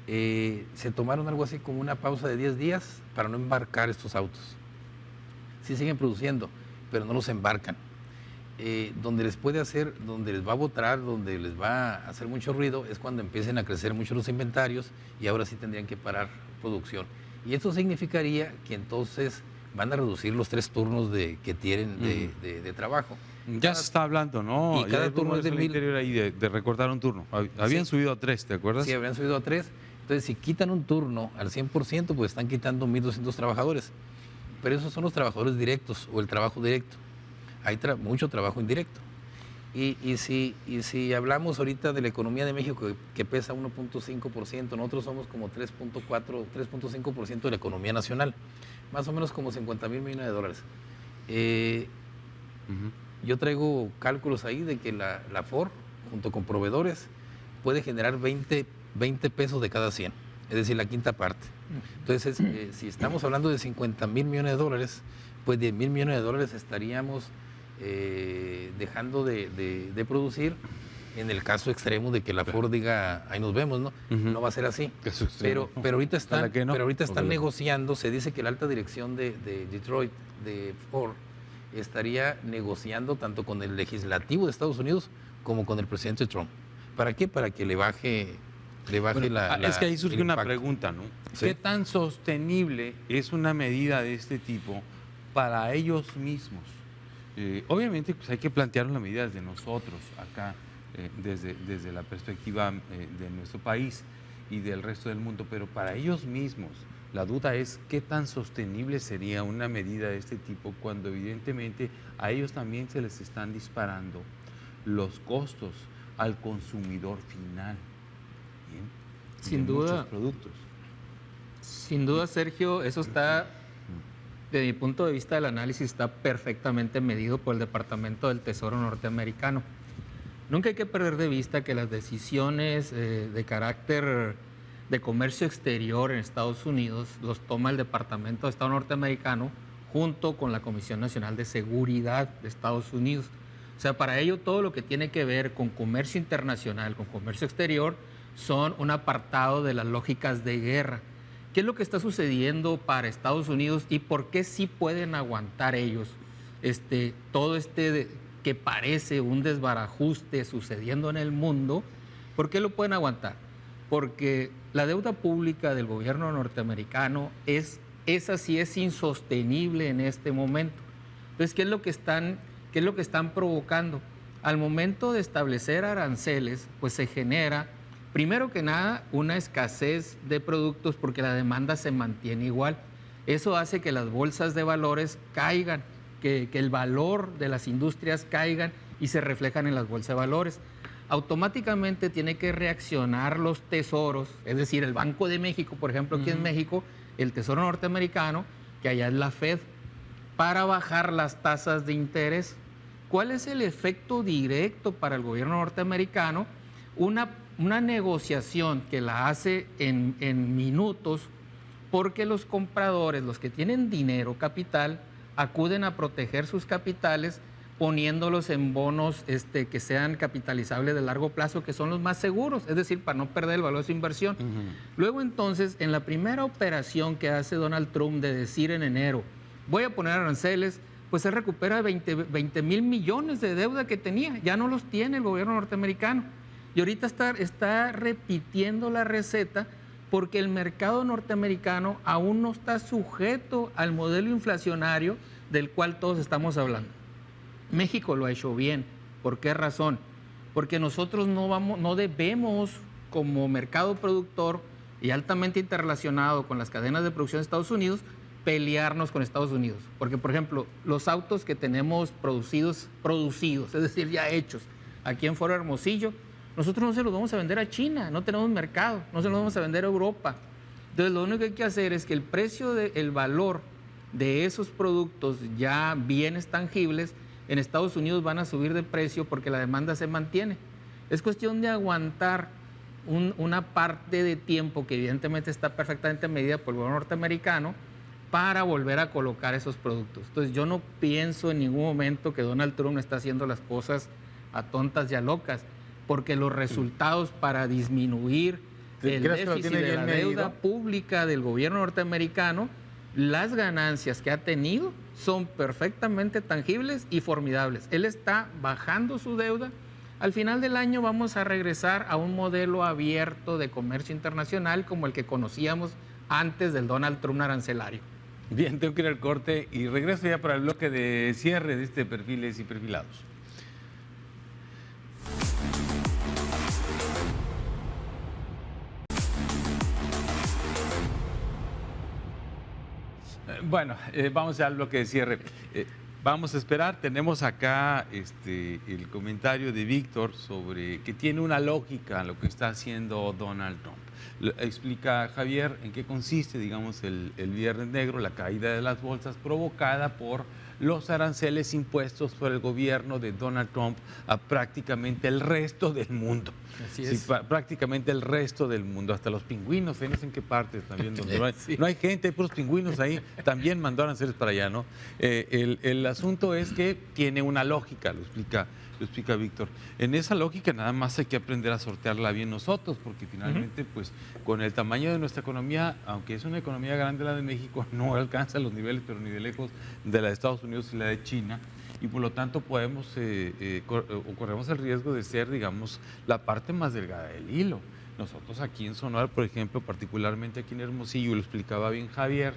Se tomaron algo así como una pausa de 10 días para no embarcar estos autos. Sí siguen produciendo, pero no los embarcan. Donde les va a botar, donde les va a hacer mucho ruido, es cuando empiecen a crecer mucho los inventarios, y ahora sí tendrían que parar producción. Y esto significaría que entonces van a reducir los 3 turnos que tienen de trabajo. Ya se está hablando, ¿no? Y cada turno es de 1,000. Interior ahí de recortar un turno. Habían subido a 3, ¿te acuerdas? Sí, habían subido a 3. Entonces, si quitan un turno al 100%, pues están quitando 1,200 trabajadores. Pero esos son los trabajadores directos o el trabajo directo. Hay mucho trabajo indirecto. Y si hablamos ahorita de la economía de México, que pesa 1.5%, nosotros somos como 3.5% de la economía nacional, más o menos como $50,000 millones. Yo traigo cálculos ahí de que la Ford, junto con proveedores, puede generar 20 pesos de cada 100, es decir, la quinta parte. Entonces, si estamos hablando de $50,000 millones, pues $10,000 millones estaríamos dejando de producir, en el caso extremo de que la Ford diga, ahí nos vemos, ¿no? No va a ser así. Pero ahorita están negociando, se dice que la alta dirección de Detroit, de Ford, estaría negociando tanto con el legislativo de Estados Unidos como con el presidente Trump. ¿Para qué? Para que le baje es que ahí surge una pregunta, ¿no? ¿Sí? ¿Qué tan sostenible es una medida de este tipo para ellos mismos? Obviamente pues hay que plantear las medidas de nosotros acá, desde la perspectiva de nuestro país y del resto del mundo, pero para ellos mismos la duda es qué tan sostenible sería una medida de este tipo cuando evidentemente a ellos también se les están disparando los costos al consumidor final. Bien, Sin de duda. muchos productos. Sin duda, Sergio, eso está, desde mi punto de vista del análisis, está perfectamente medido por el Departamento del Tesoro norteamericano. Nunca hay que perder de vista que las decisiones de carácter de comercio exterior en Estados Unidos los toma el Departamento de Estado norteamericano junto con la Comisión Nacional de Seguridad de Estados Unidos. O sea, para ello todo lo que tiene que ver con comercio internacional, con comercio exterior, son un apartado de las lógicas de guerra. ¿Qué es lo que está sucediendo para Estados Unidos y por qué sí pueden aguantar ellos todo que parece un desbarajuste sucediendo en el mundo? ¿Por qué lo pueden aguantar? Porque la deuda pública del gobierno norteamericano esa sí es insostenible en este momento. Entonces, ¿qué es lo que están provocando? Al momento de establecer aranceles, pues se genera, primero que nada, una escasez de productos porque la demanda se mantiene igual. Eso hace que las bolsas de valores caigan, que el valor de las industrias caigan y se reflejan en las bolsas de valores. Automáticamente tiene que reaccionar los tesoros, es decir, el Banco de México, por ejemplo, aquí en México, el Tesoro norteamericano, que allá es la Fed, para bajar las tasas de interés. ¿Cuál es el efecto directo para el gobierno norteamericano? Una negociación que la hace en minutos, porque los compradores, los que tienen dinero, capital, acuden a proteger sus capitales poniéndolos en bonos que sean capitalizables de largo plazo, que son los más seguros, es decir, para no perder el valor de su inversión. Luego entonces, en la primera operación que hace Donald Trump de decir en enero, voy a poner aranceles, pues él recupera 20 mil millones de deuda que tenía, ya no los tiene el gobierno norteamericano. Y ahorita está repitiendo la receta porque el mercado norteamericano aún no está sujeto al modelo inflacionario del cual todos estamos hablando. México lo ha hecho bien. ¿Por qué razón? Porque nosotros no debemos, como mercado productor y altamente interrelacionado con las cadenas de producción de Estados Unidos, pelearnos con Estados Unidos. Porque, por ejemplo, los autos que tenemos producidos, es decir, ya hechos, aquí en Foro Hermosillo, nosotros no se los vamos a vender a China, no tenemos mercado, no se los vamos a vender a Europa. Entonces, lo único que hay que hacer es que el precio, el valor de esos productos ya bienes tangibles, en Estados Unidos van a subir de precio porque la demanda se mantiene. Es cuestión de aguantar una parte de tiempo que evidentemente está perfectamente medida por el gobierno norteamericano para volver a colocar esos productos. Entonces yo no pienso en ningún momento que Donald Trump está haciendo las cosas a tontas y a locas, porque los resultados para disminuir el déficit de la deuda pública del gobierno norteamericano, las ganancias que ha tenido son perfectamente tangibles y formidables. Él está bajando su deuda. Al final del año vamos a regresar a un modelo abierto de comercio internacional como el que conocíamos antes del Donald Trump arancelario. Bien, tengo que ir al corte y regreso ya para el bloque de cierre de este Perfiles y Perfilados. Bueno, vamos ya al bloque de cierre. Vamos a esperar, tenemos acá el comentario de Víctor sobre que tiene una lógica lo que está haciendo Donald Trump. Explica Javier en qué consiste, digamos, el Viernes Negro, la caída de las bolsas provocada por los aranceles impuestos por el gobierno de Donald Trump a prácticamente el resto del mundo. Así es. Sí, prácticamente el resto del mundo, hasta los pingüinos, no sé en qué parte también, donde no hay gente, hay puros pingüinos ahí, también mandó aranceles para allá, ¿no? El asunto es que tiene una lógica, lo explica Víctor. En esa lógica nada más hay que aprender a sortearla bien nosotros, porque finalmente, pues, con el tamaño de nuestra economía, aunque es una economía grande la de México, no alcanza los niveles, pero ni de lejos, de la de Estados Unidos y la de China, y por lo tanto podemos, corremos el riesgo de ser, digamos, la parte más delgada del hilo. Nosotros aquí en Sonora, por ejemplo, particularmente aquí en Hermosillo, lo explicaba bien Javier,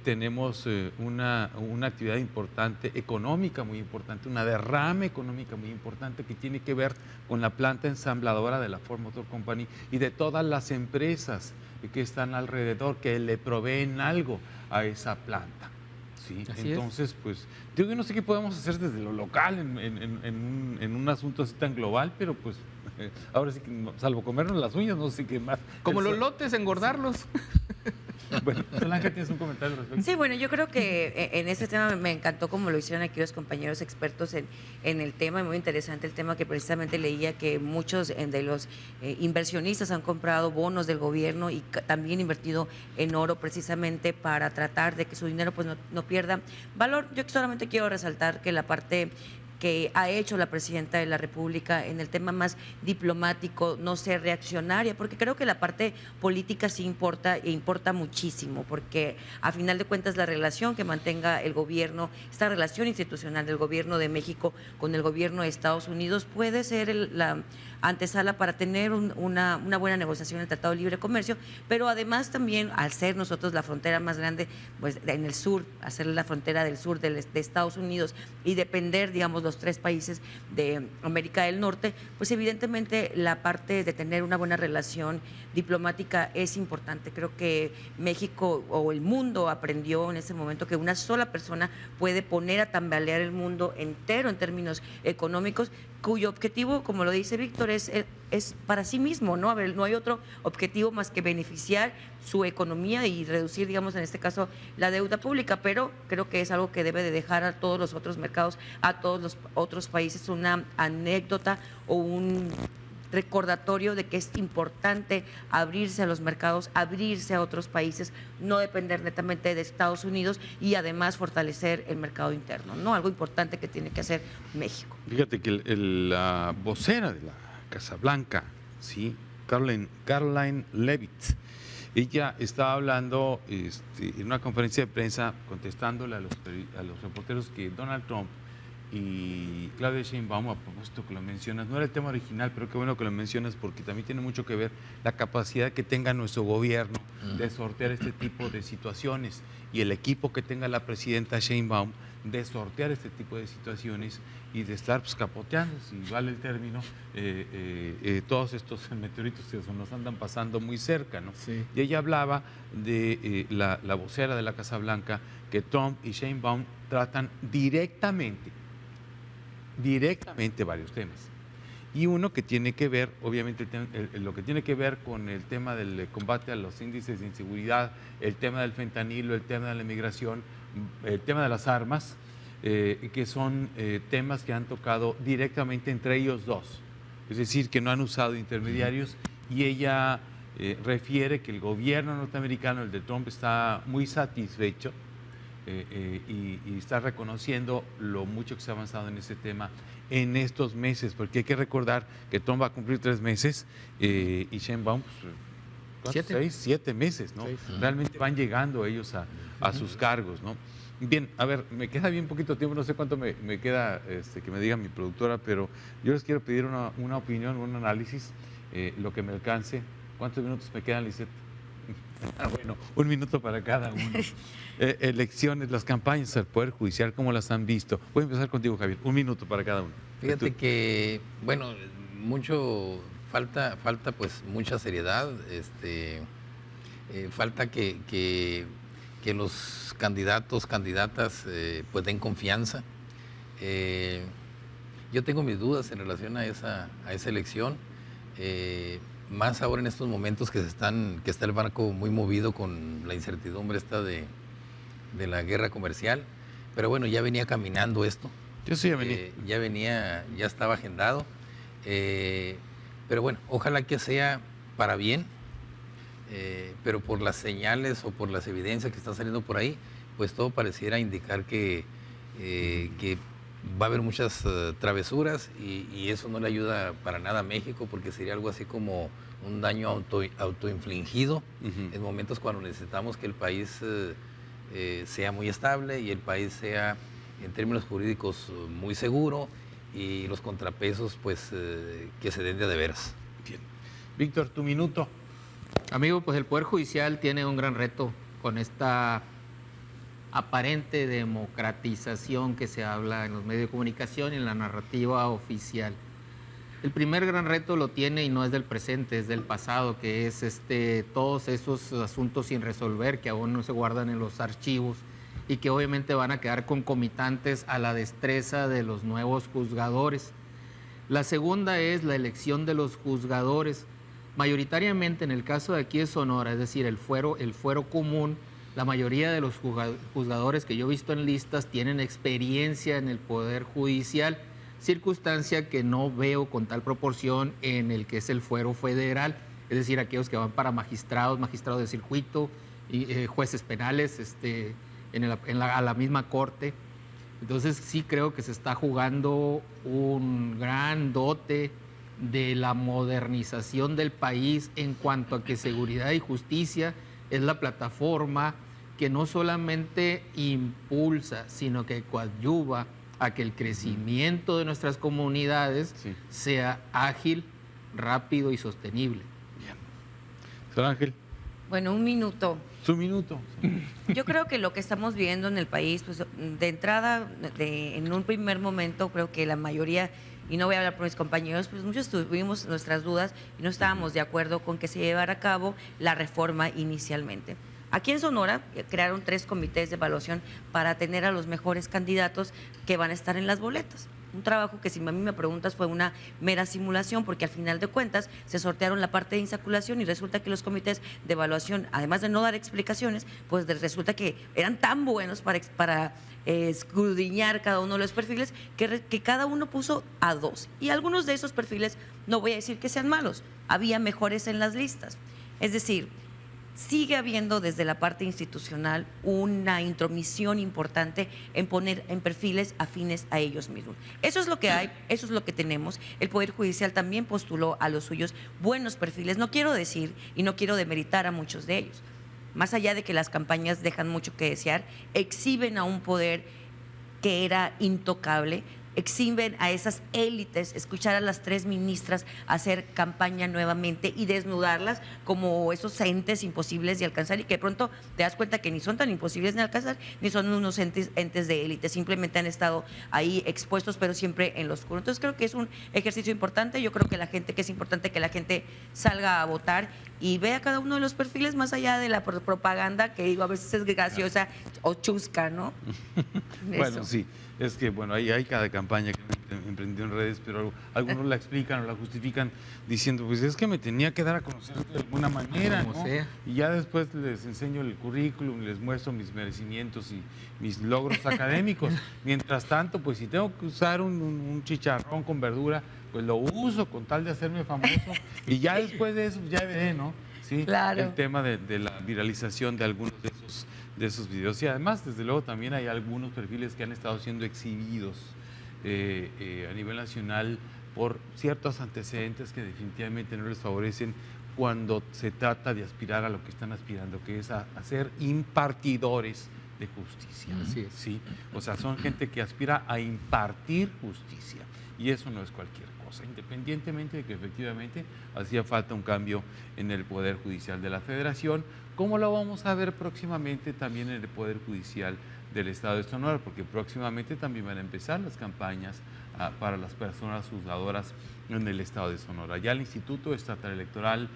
tenemos una actividad importante, económica muy importante, una derrama económica muy importante que tiene que ver con la planta ensambladora de la Ford Motor Company y de todas las empresas que están alrededor, que le proveen algo a esa planta. Sí, Así entonces, pues, yo no sé qué podemos hacer desde lo local en un asunto así tan global, pero pues, ahora sí que, salvo comernos las uñas, no sé qué más. Como los lotes, engordarlos. Bueno, Solange, ¿tienes un comentario al respecto? Sí, bueno, yo creo que en este tema me encantó como lo hicieron aquí los compañeros expertos en el tema, muy interesante el tema que precisamente leía que muchos de los inversionistas han comprado bonos del gobierno y también invertido en oro precisamente para tratar de que su dinero pues no pierda valor. Yo solamente quiero resaltar que la parte que ha hecho la presidenta de la República en el tema más diplomático, no ser reaccionaria, porque creo que la parte política sí importa e importa muchísimo, porque a final de cuentas la relación que mantenga el gobierno, esta relación institucional del gobierno de México con el gobierno de Estados Unidos puede ser la antesala para tener una buena negociación del Tratado de Libre Comercio, pero además también al ser nosotros la frontera más grande pues en el sur, hacer la frontera del sur de Estados Unidos y depender, digamos, los 3 países de América del Norte, pues evidentemente la parte de tener una buena relación diplomática es importante. Creo que México o el mundo aprendió en ese momento que una sola persona puede poner a tambalear el mundo entero en términos económicos, cuyo objetivo, como lo dice Víctor, es para sí mismo, ¿no? A ver, no hay otro objetivo más que beneficiar su economía y reducir, digamos, en este caso, la deuda pública, pero creo que es algo que debe de dejar a todos los otros mercados, a todos los otros países, una anécdota o un recordatorio de que es importante abrirse a los mercados, abrirse a otros países, no depender netamente de Estados Unidos y además fortalecer el mercado interno, ¿no? Algo importante que tiene que hacer México. Fíjate que la vocera de la Casa Blanca, ¿sí? Caroline Leavitt, ella estaba hablando en una conferencia de prensa contestándole a los reporteros que Donald Trump y Claudia Sheinbaum, a propósito que lo mencionas, no era el tema original, pero qué bueno que lo mencionas porque también tiene mucho que ver la capacidad que tenga nuestro gobierno de sortear este tipo de situaciones y el equipo que tenga la presidenta Sheinbaum de sortear este tipo de situaciones y de estar pues, capoteando, si vale el término, todos estos meteoritos que nos andan pasando muy cerca, ¿no? Sí. Y ella hablaba de la vocera de la Casa Blanca, que Trump y Sheinbaum tratan directamente varios temas. Y uno que tiene que ver, obviamente, lo que tiene que ver con el tema del combate a los índices de inseguridad, el tema del fentanilo, el tema de la migración, el tema de las armas, que son temas que han tocado directamente entre ellos dos. Es decir, que no han usado intermediarios y ella refiere que el gobierno norteamericano, el de Trump, está muy satisfecho y está reconociendo lo mucho que se ha avanzado en ese tema en estos meses, porque hay que recordar que Trump va a cumplir 3 meses y Sheinbaum, pues, 7 meses, ¿no? 6. Realmente van llegando ellos a sus cargos, ¿no? Bien, a ver, me queda bien poquito tiempo, no sé cuánto me queda que me diga mi productora, pero yo les quiero pedir una opinión, un análisis, lo que me alcance. ¿Cuántos minutos me quedan, Lisette? Bueno, 1 minuto para cada uno. Elecciones, las campañas al Poder Judicial, ¿cómo las han visto? Voy a empezar contigo, Javier. 1 minuto para cada uno. Fíjate que, bueno, falta pues mucha seriedad, falta que los candidatos, candidatas, pues den confianza. Yo tengo mis dudas en relación a esa elección. Más ahora en estos momentos que está el barco muy movido con la incertidumbre esta de la guerra comercial, pero bueno, ya venía caminando esto. Yo sí ya venía. Ya estaba agendado, pero bueno, ojalá que sea para bien, pero por las señales o por las evidencias que están saliendo por ahí, pues todo pareciera indicar que va a haber muchas travesuras y eso no le ayuda para nada a México porque sería algo así como un daño autoinfligido en momentos cuando necesitamos que el país sea muy estable y el país sea en términos jurídicos muy seguro y los contrapesos pues que se den de veras. Bien. Víctor, tu minuto. Amigo, pues el Poder Judicial tiene un gran reto con esta aparente democratización que se habla en los medios de comunicación y en la narrativa oficial. El primer gran reto lo tiene, y no es del presente, es del pasado, que es todos esos asuntos sin resolver que aún no se guardan en los archivos y que obviamente van a quedar concomitantes a la destreza de los nuevos juzgadores. La segunda es la elección de los juzgadores. Mayoritariamente en el caso de aquí de Sonora, es decir, el fuero común, la mayoría de los juzgadores que yo he visto en listas tienen experiencia en el Poder Judicial, circunstancia que no veo con tal proporción en el que es el fuero federal, es decir, aquellos que van para magistrados de circuito, y jueces penales a la misma corte. Entonces sí creo que se está jugando un gran dote de la modernización del país en cuanto a que seguridad y justicia es la plataforma que no solamente impulsa, sino que coadyuva a que el crecimiento de nuestras comunidades sea ágil, rápido y sostenible. Bien. Señor Ángel. Bueno, un minuto. Su minuto. Yo creo que lo que estamos viendo en el país, pues de entrada, en un primer momento, creo que la mayoría, y no voy a hablar por mis compañeros, pues muchos tuvimos nuestras dudas y no estábamos de acuerdo con que se llevara a cabo la reforma inicialmente. Aquí en Sonora crearon 3 comités de evaluación para tener a los mejores candidatos que van a estar en las boletas. Un trabajo que, si a mí me preguntas, fue una mera simulación, porque al final de cuentas se sortearon la parte de insaculación y resulta que los comités de evaluación, además de no dar explicaciones, pues resulta que eran tan buenos para escudriñar cada uno de los perfiles que cada uno puso a 2. Y algunos de esos perfiles, no voy a decir que sean malos, había mejores en las listas. Es decir, sigue habiendo desde la parte institucional una intromisión importante en poner en perfiles afines a ellos mismos. Eso es lo que hay, eso es lo que tenemos. El Poder Judicial también postuló a los suyos buenos perfiles. No quiero decir y no quiero demeritar a muchos de ellos. Más allá de que las campañas dejan mucho que desear, exhiben a un poder que era intocable, exhiben a esas élites, escuchar a las 3 ministras hacer campaña nuevamente y desnudarlas como esos entes imposibles de alcanzar, y que de pronto te das cuenta que ni son tan imposibles de alcanzar, ni son unos entes de élite, simplemente han estado ahí expuestos, pero siempre en lo oscuro. Entonces creo que es un ejercicio importante. Yo creo que es importante que la gente salga a votar y vea cada uno de los perfiles, más allá de la propaganda, que digo, a veces es graciosa o chusca, ¿no? Bueno, sí, es que bueno, hay cada campaña que emprendió en redes, pero algunos la explican o la justifican diciendo, pues es que me tenía que dar a conocer de alguna manera, ¿no? Y ya después les enseño el currículum, les muestro mis merecimientos y mis logros académicos. Mientras tanto, pues si tengo que usar un chicharrón con verdura, pues lo uso con tal de hacerme famoso, y ya después de eso ya veré, ¿no? Sí, claro. El tema de la viralización de algunos de esos videos. Y además, desde luego, también hay algunos perfiles que han estado siendo exhibidos a nivel nacional por ciertos antecedentes que definitivamente no les favorecen cuando se trata de aspirar a lo que están aspirando, que es a ser impartidores de justicia. Así es. ¿Sí? O sea, son gente que aspira a impartir justicia, y eso no es cualquier cosa, independientemente de que efectivamente hacía falta un cambio en el Poder Judicial de la Federación, como lo vamos a ver próximamente también en el Poder Judicial del Estado de Sonora, porque próximamente también van a empezar las campañas para las personas juzgadoras en el Estado de Sonora. Ya el Instituto Estatal Electoral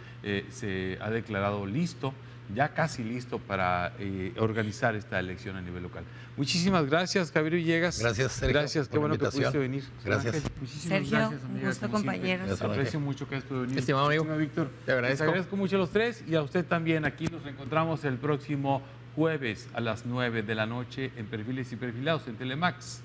se ha declarado listo, ya casi listo para organizar esta elección a nivel local. Muchísimas gracias, Javier Villegas. Gracias, Sergio. Gracias, qué bueno que pudiste venir. Gracias. Ángel, muchísimas Sergio, gracias, amiga, un gusto, como siempre. compañeros. Aprecio mucho que hayas podido venir. Estimado amigo, Víctor, te agradezco. Les agradezco mucho a los 3 y a usted también. Aquí nos reencontramos el próximo jueves a las 9 de la noche en Perfiles y Perfilados en Telemax.